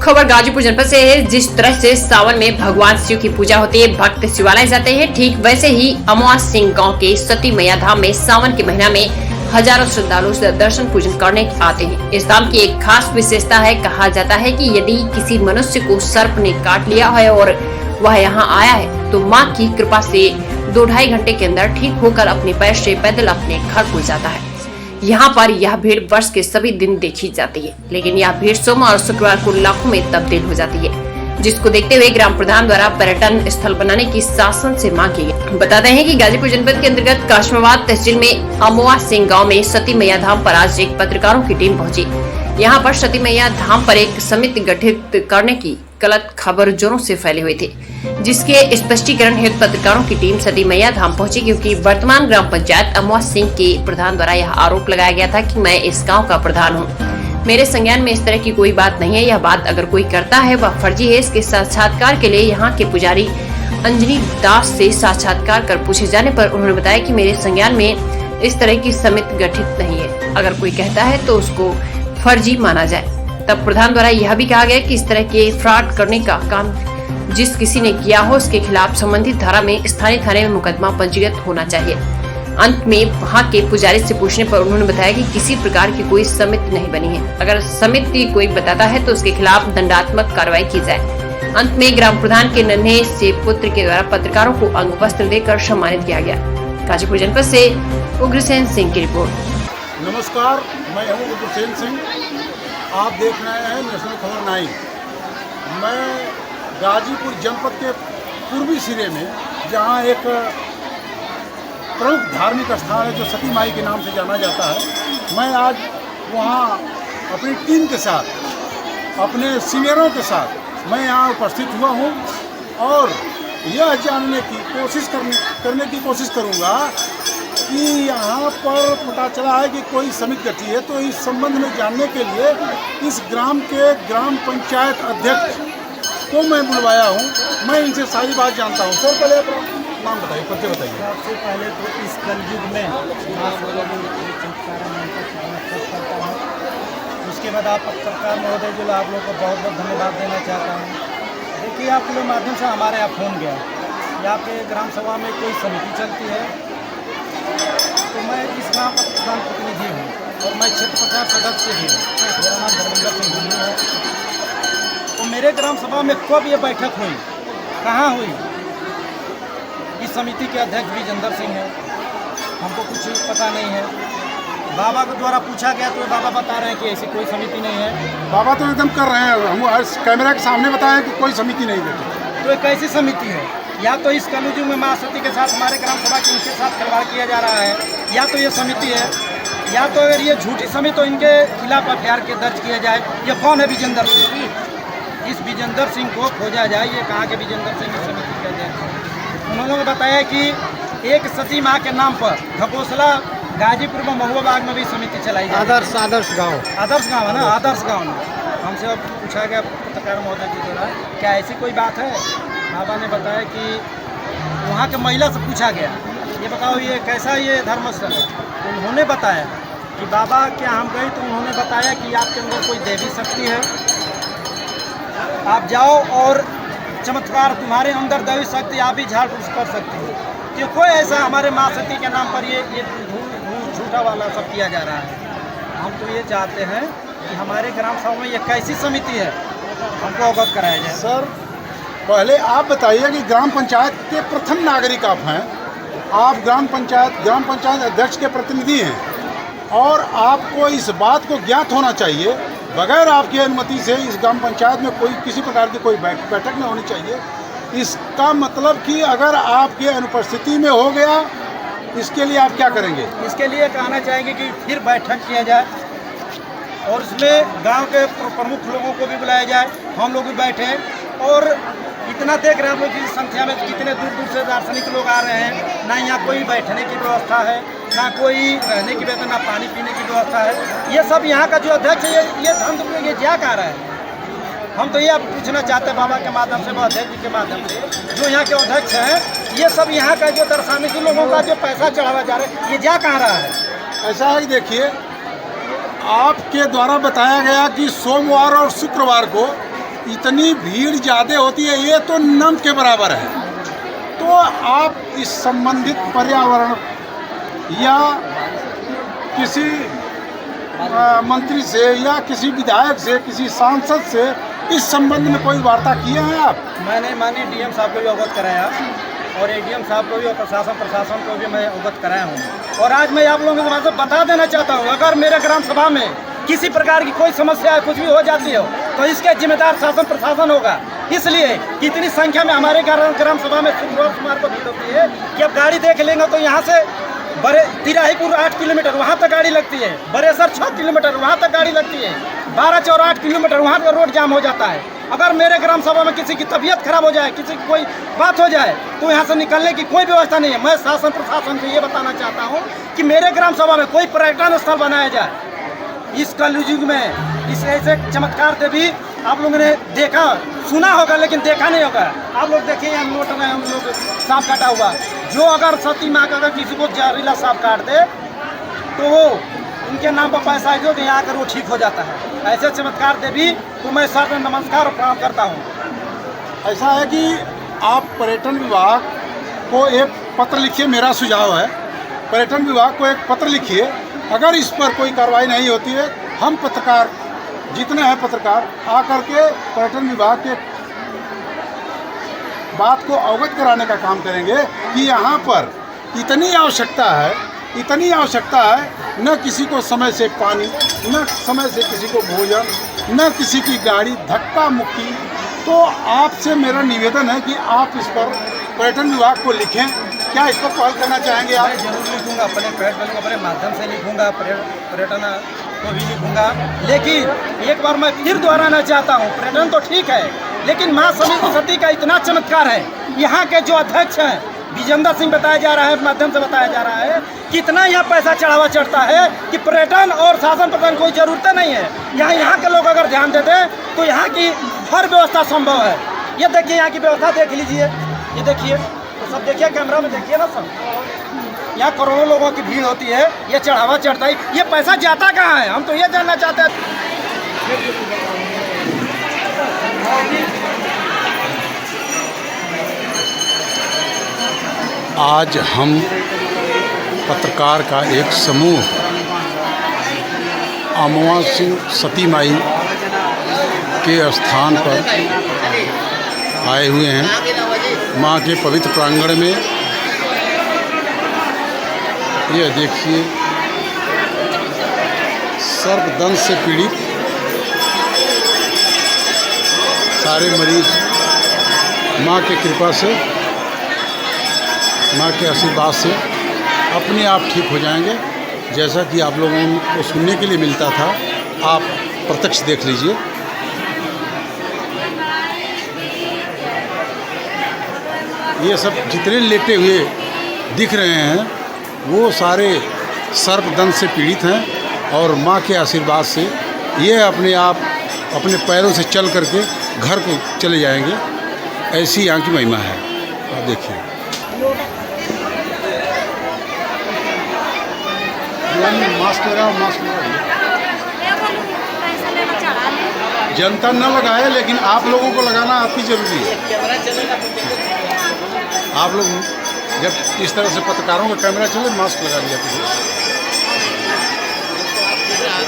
खबर गाजीपुर जनपद से है। जिस तरह से सावन में भगवान शिव की पूजा होती है, भक्त शिवालय जाते हैं, ठीक वैसे ही अमवा सिंह गांव के सती मैया धाम में सावन के महीना में हजारों श्रद्धालु दर्शन पूजन करने आते हैं। इस धाम की एक खास विशेषता है, कहा जाता है कि यदि किसी मनुष्य को सर्प ने काट लिया है और वह यहाँ आया है तो माँ की कृपा से 2-2.5 घंटे के अंदर ठीक होकर अपने पैर से पैदल अपने घर पहुँच जाता है। यहाँ पर यह भीड़ वर्ष के सभी दिन देखी जाती है, लेकिन यह भीड़ सोमवार और शुक्रवार को लाखों में तब्दील हो जाती है, जिसको देखते हुए ग्राम प्रधान द्वारा पर्यटन स्थल बनाने की शासन से मांग की गई। बताते हैं कि गाजीपुर जनपद के अंतर्गत काशमाबाद तहसील में अमवा सिंह गाँव में सती मैया धाम पर आज एक पत्रकारों की टीम पहुंची। यहाँ पर सती मैया धाम पर एक समिति गठित करने की गलत खबर जोरों से फैले हुए थे, जिसके स्पष्टीकरण हेतु पत्रकारों की टीम सती मैया धाम पहुंची, क्योंकि वर्तमान ग्राम पंचायत अमवा सिंह के प्रधान द्वारा यह आरोप लगाया गया था कि मैं इस गांव का प्रधान हूं। मेरे संज्ञान में इस तरह की कोई बात नहीं है। यह बात अगर कोई करता है वह फर्जी है। इसके साक्षात्कार के लिए यहाँ के पुजारी अंजनी दास से साक्षात्कार कर पूछे जाने पर उन्होंने बताया कि मेरे संज्ञान में इस तरह की समिति गठित नहीं है। अगर कोई कहता है तो उसको फर्जी माना जाए। तब प्रधान द्वारा यह भी कहा गया कि इस तरह के फ्रॉड करने का काम जिस किसी ने किया हो उसके खिलाफ संबंधित धारा में स्थानीय थाने में मुकदमा पंजीकृत होना चाहिए। अंत में वहां के पुजारी से पूछने पर उन्होंने बताया कि किसी प्रकार की कोई समिति नहीं बनी है। अगर समिति कोई बताता है तो उसके खिलाफ दंडात्मक कार्रवाई की जाए। अंत में ग्राम प्रधान के नन्हे से पुत्र के द्वारा पत्रकारों को अंग वस्त्र देकर सम्मानित किया गया। गाजीपुर जनपद से उग्रसेन सिंह की रिपोर्ट। नमस्कार, मैं हूँ उग्रसेन सिंह। आप देख रहे हैं नेशनल खबर 9। मैं गाजीपुर जनपद के पूर्वी सिरे में, जहाँ एक प्रमुख धार्मिक स्थान है जो सती माई के नाम से जाना जाता है, मैं आज वहाँ अपनी टीम के साथ, अपने सीनियरों के साथ मैं यहाँ उपस्थित हुआ हूँ और यह जानने की कोशिश करने की कोशिश करूँगा कि यहाँ पर पता चला है कि कोई समिति गठित है, तो इस संबंध में जानने के लिए इस ग्राम के ग्राम पंचायत अध्यक्ष को मैं बुलवाया हूँ। मैं इनसे सारी बात जानता हूँ। सर, पहले अपना नाम बताइए, परिचय बताइए। सबसे पहले तो इस कलयुग में उसके बाद आप पत्रकार महोदय जो आप लोग को बहुत बहुत धन्यवाद देना चाहता हूँ। देखिए, आपके माध्यम से हमारे यहाँ फ़ोन गया कि आपके ग्राम सभा में कोई समिति चलती है, तो मैं इस गाँव का प्रधान प्रतिनिधि हूँ और मैं क्षेत्र पंचायत सदस्य भी हूँ। मेरा नाम धर्मेंद्र सिंह धुनी है। तो मेरे ग्राम सभा में कब ये बैठक हुई, कहाँ हुई, इस समिति के अध्यक्ष भी विजेंद्र सिंह है, हमको कुछ पता नहीं है। बाबा के द्वारा पूछा गया तो बाबा बता रहे हैं कि ऐसी कोई समिति नहीं है। बाबा तो एकदम कर रहे हैं, हम कैमरा के सामने बताएं कि कोई समिति नहीं गठित। तो एक ऐसी समिति है, या तो इस कलयुग में माँ सती के साथ हमारे ग्राम सभा के उनके साथ खिलवाड़ किया जा रहा है, या तो ये समिति है, या तो अगर ये झूठी समिति तो इनके खिलाफ एफआईआर के दर्ज किया जाए। ये कौन है विजेंद्र सिंह? इस विजेंद्र सिंह को खोजा जाए। ये कहाँ के विजेंद्र सिंह की समिति के अध्यक्ष? उन्होंने बताया कि एक सती माँ के नाम पर घपोसला गाजीपुर में महुआ बाग में भी समिति चलाई जाए। आदर्श गाँव है ना, आदर्श गाँव में। हमसे अब पूछा गया पत्रकार महोदय के द्वारा, क्या ऐसी कोई बात है? बाबा ने बताया कि वहाँ के महिला से पूछा गया, ये बताओ ये कैसा ये धर्मस्थल है? तो उन्होंने बताया कि बाबा क्या हम गए तो उन्होंने बताया कि आपके अंदर कोई देवी शक्ति है, आप जाओ और चमत्कार, तुम्हारे अंदर दैवी शक्ति, आप भी झाड़ फूस कर सकते हो। कि कोई ऐसा हमारे माँ सती के नाम पर ये झूठा वाला सब किया जा रहा है। हम तो ये चाहते हैं कि हमारे ग्राम सभा में ये कैसी समिति है, हमको अवगत कराया जाए। सर, पहले आप बताइए कि ग्राम पंचायत के प्रथम नागरिक आप हैं, आप ग्राम पंचायत अध्यक्ष के प्रतिनिधि हैं और आपको इस बात को ज्ञात होना चाहिए, बगैर आपकी अनुमति से इस ग्राम पंचायत में कोई किसी प्रकार की कोई बैठक नहीं होनी चाहिए। इसका मतलब कि अगर आपके अनुपस्थिति में हो गया, इसके लिए आप क्या करेंगे? इसके लिए कहना चाहेंगे कि फिर बैठक किया जाए और उसमें गांव के प्रमुख लोगों को भी बुलाया जाए, हम लोग भी बैठें। और इतना देख रहे हैं हम लोग की संख्या में कितने दूर दूर से दार्शनिक लोग आ रहे हैं, ना यहाँ कोई बैठने की व्यवस्था है, ना कोई रहने की व्यवस्था, ना पानी पीने की व्यवस्था है। ये सब यहाँ का जो अध्यक्ष है ये धन ये क्या कह रहा है? हम तो ये पूछना चाहते हैं बाबा के माध्यम से, अध्यक्ष जी के माध्यम से, जो यहाँ के अध्यक्ष हैं, ये सब यहाँ का जो दर्शनीय लोगों का जो पैसा चढ़ावा जा रहा है, ये क्या कह रहा है? ऐसा है कि देखिए, आपके द्वारा बताया गया कि सोमवार और शुक्रवार को इतनी भीड़ ज़्यादा होती है, ये तो नम के बराबर है। तो आप इस संबंधित पर्यावरण या किसी मंत्री से या किसी विधायक से, किसी सांसद से इस संबंध में कोई वार्ता किए हैं आप? मैंने माननीय डीएम साहब को भी अवगत कराया और एडीएम साहब को भी और प्रशासन को भी मैं अवगत कराया हूँ। और आज मैं आप लोगों के माध्यम से बता देना चाहता हूँ, अगर मेरे ग्राम सभा में किसी प्रकार की कोई समस्या कुछ भी हो जाती हो तो इसके जिम्मेदार शासन प्रशासन होगा। इसलिए कि इतनी संख्या में हमारे ग्राम सभा में शुक्रवार को भीड़ होती है कि अब गाड़ी देख लेंगे तो यहाँ से तिराहीपुर 8 किलोमीटर वहाँ तक गाड़ी लगती है, बरेसर 6 किलोमीटर वहाँ तक गाड़ी लगती है, 12 8 किलोमीटर वहाँ पर रोड जाम हो जाता है। अगर मेरे ग्राम सभा में किसी की तबीयत खराब हो जाए, किसी की कोई बात हो जाए तो यहाँ से निकलने की कोई व्यवस्था नहीं है। मैं शासन प्रशासन को ये बताना चाहता हूँ कि मेरे ग्राम सभा में कोई पर्यटन स्थल बनाया जाए। इस कलयुग में इस ऐसे चमत्कार से भी आप लोगों ने देखा सुना होगा लेकिन देखा नहीं होगा। आप लोग देखिए हम नोट में हम लोग सांप काटा हुआ, जो अगर सती माँ का अगर किसी को जहरीला सांप काट दे तो वो उनके नाम पर पैसा दो तो यहाँ आकर वो ठीक हो जाता है। ऐसे चमत्कार देवी तो मैं सर नमस्कार और प्रणाम करता हूँ। ऐसा है कि आप पर्यटन विभाग को एक पत्र लिखिए, मेरा सुझाव है पर्यटन विभाग को एक पत्र लिखिए। अगर इस पर कोई कार्रवाई नहीं होती है, हम पत्रकार जितने हैं पत्रकार आकर के पर्यटन विभाग के बात को अवगत कराने का काम करेंगे कि यहाँ पर इतनी आवश्यकता है, न किसी को समय से पानी, न समय से किसी को भोजन, न किसी की गाड़ी, धक्का मुक्की। तो आपसे मेरा निवेदन है कि आप इस पर पर्यटन विभाग को लिखें। क्या इस पर पहल करना चाहेंगे आप? मैं जरूर लिखूंगा, अपने अपने माध्यम से लिखूंगा, पर्यटन को भी लिखूंगा। लेकिन एक बार मैं फिर दोहराना चाहता हूँ, पर्यटन तो ठीक है लेकिन माँ सती का इतना चमत्कार है। यहाँ के जो अध्यक्ष हैं विजेंद्र सिंह बताया जा रहा है, माध्यम से बताया जा रहा है कितना यहाँ पैसा चढ़ावा चढ़ता है कि पर्यटन और शासन प्रदान कोई ज़रूरत नहीं है। यहाँ के लोग अगर ध्यान देते तो यहाँ की हर व्यवस्था संभव है। ये देखिए यहाँ की व्यवस्था देख लीजिए, ये देखिए तो सब देखिए, कैमरा में देखिए ना सब, यहाँ करोड़ों लोगों की भीड़ होती है, ये चढ़ावा चढ़ता है, ये पैसा जाता कहाँ है? हम तो ये जानना चाहते हैं। आज हम पत्रकार का एक समूह अमवा सिंह सती माई के स्थान पर आए हुए हैं, माँ के पवित्र प्रांगण में। यह देखिए सर्पदंश से पीड़ित सारे मरीज माँ की कृपा से, माँ के आशीर्वाद से अपने आप ठीक हो जाएंगे। जैसा कि आप लोगों को सुनने के लिए मिलता था, आप प्रत्यक्ष देख लीजिए। ये सब जितने लेटे हुए दिख रहे हैं वो सारे सर्पदंश से पीड़ित हैं और माँ के आशीर्वाद से ये अपने आप अपने पैरों से चल करके घर को चले जाएंगे। ऐसी यहाँ की महिमा है। आप देखिए, मास्क लगाओ, मास्क लगाओ। जनता न लगाए लेकिन आप लोगों को लगाना आपकी जरूरी है। आप लोग जब इस तरह से पत्रकारों का कैमरा चले, मास्क लगा लिया कीजिए।